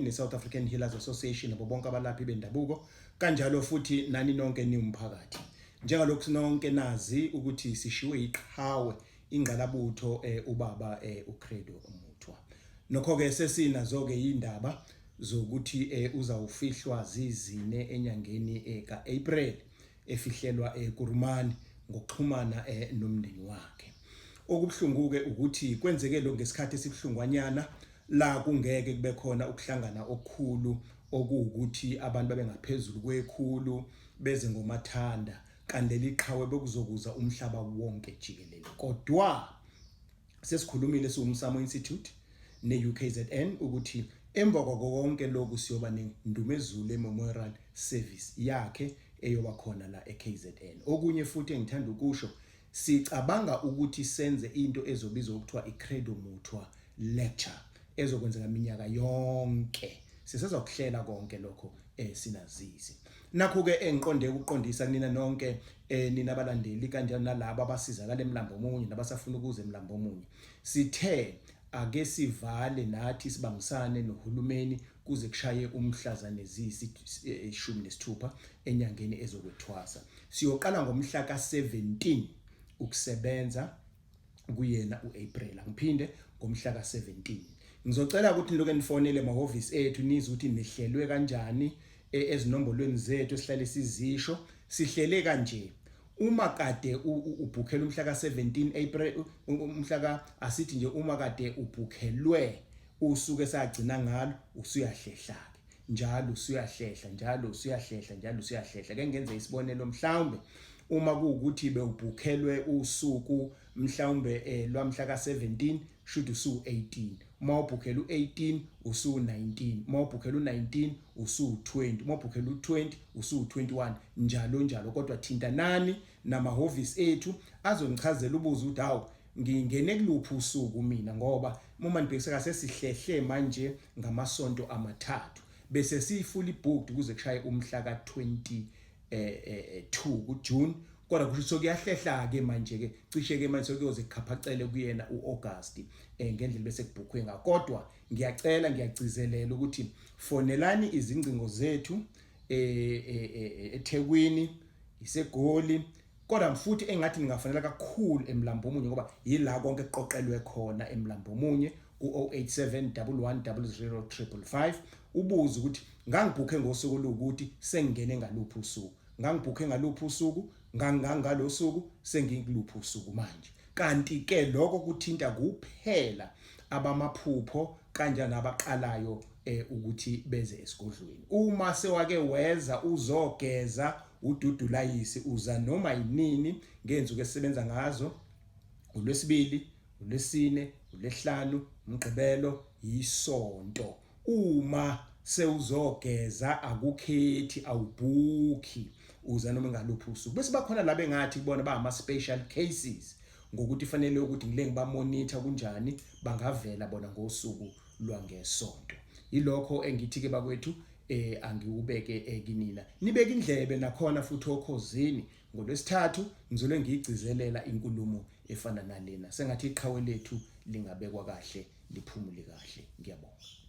ne-South African Healers Association nabo bonke abalaphi bendabuko kanjalo futhi nani nonke niwumphakathi. Njengalokhu nonke nazi ukuthi sishiwe iqhawe ingqalabutho ubaba uCredo Muthwa. Nokho ke sesinazo ke indaba zokuthi uzawufihlwa zizine enyangeni kaApril efihlelwa kuRumani ngokuxhumana nomndeni wakhe. Okubhlungu ke ukuthi kwenzeke lo ngesikhathi esibhlungwanyana la kungeke kube khona ukuhlangana okukhulu okuwukuthi abantu babengaphezulu kwekhulu beze ngomathanda kanti liqhawe bekuzokuza umhlaba wonke jikelele. Kodwa sesikhulumile siwumsamo Institute ne-UKZN ukuthi emva konke lokhu siyoba neNdumezulu Memorial Service yakhe eyoba khona la eKZN. Okunye futhi engithanda ukusho sicabanga ukuthi senze into ezobizwa ukuthiwa iCredo Muthwa lecture ezokwenzeka iminyaka yonke. Sisezokuhlela konke lokho sinazisi. Nakho ke engiqonde ukuqondisa kunina nonke nina abalandeli kanjalo nalabo abasizakala eMlambo Omunye nabasafuna ukuza eMlambo Omunye. Sithe ake sivale nathi sibangisane nohulumeni kuze kushaye umhlazane ezisi-16 enyangeni ezokwethwasa. Siyoqala ngomhla ka-17 ukusebenza kuyena uApril. Ngiphinde ngomhla ka-17. Ngizocela ukuthi niloke nifonele emahhovisi ethu nizwe ukuthi nihlelwe kanjani ezinombolweni zethu esihlale sizisho. Sihlele kanje. Uma kade ubhukhela umhla ka-17 April asithi nje uma kade ubhukhelwe usuku esagcina ngalo usuyahlehla ke njalo usuyahlehla ke ngenze isibonelo mhlawumbe uma kuukuthi bewubhukhelwe usuku mhlawumbe lwamhla ka-17 should usu-18 uma ubhukhela u-18 usu-19 uma ubhukhela u-19 usu-20 uma ubhukhela u-20 usu-21 njalo kodwa thinta nani namahhovisi ethu azonichazela ubuzo ukuthi hawu ngingene kuluphi usuku mina ngoba uma nibhekiseka sesihlehle manje ngamasonto amathathu bese siyifully booked kuze kushaye umhla ka-22 kuJune. Kodwa kusho sokuyahlehla ke manje ke cishe ke manje sokuyoze kukhapacele kuyena uAugust ngendlela bese kubhukhwe ngakho. Kodwa ngiyagcizelela ukuthi fonelani izingcingo zethu eThekwini iseGoli kodwa futhi engathi ningafanele kakhulu eMlambo Omunye ngoba yila konke kuqoqelwe khona eMlambo Omunye ku-087 11 00 ubuze ukuthi ngangibhukhe ngosuku lokuthi sengingene ngaluphi usuku ngangibhukhe ngaluphi usuku ngalo suku sengikuluphi usuku manje. Kanti ke lokho kuthinta kuphela abamaphupho kanjani abaqalayo ukuthi beze esigodlweni. Uma sewake weza uzogeza ududulayisi uza noma yinini ngenzuku esisebenza ngazo uLwesibili, uLwesine, uLwesihlanu, uMgqibelo, isonto. Uma sewuzogeza akukhethi awubhukhi uza noma ngaluphi usuku. Bese bakhona laba engathi kubona bama special cases ngokuthi fanele ukuthi ngile ngibamonitor kunjani bangavela bona ngosuku lwangesonto. Yilokho engithi ke bakwethu angiubeke kinina nibeke indlebe nakhona futhi okhozini ngoLwesithathu ngizole ngiyigcizelela inkulumo efana nalena sengathi iqhawe lethu lingabekwa kahle liphumule kahle. Ngiyabonga.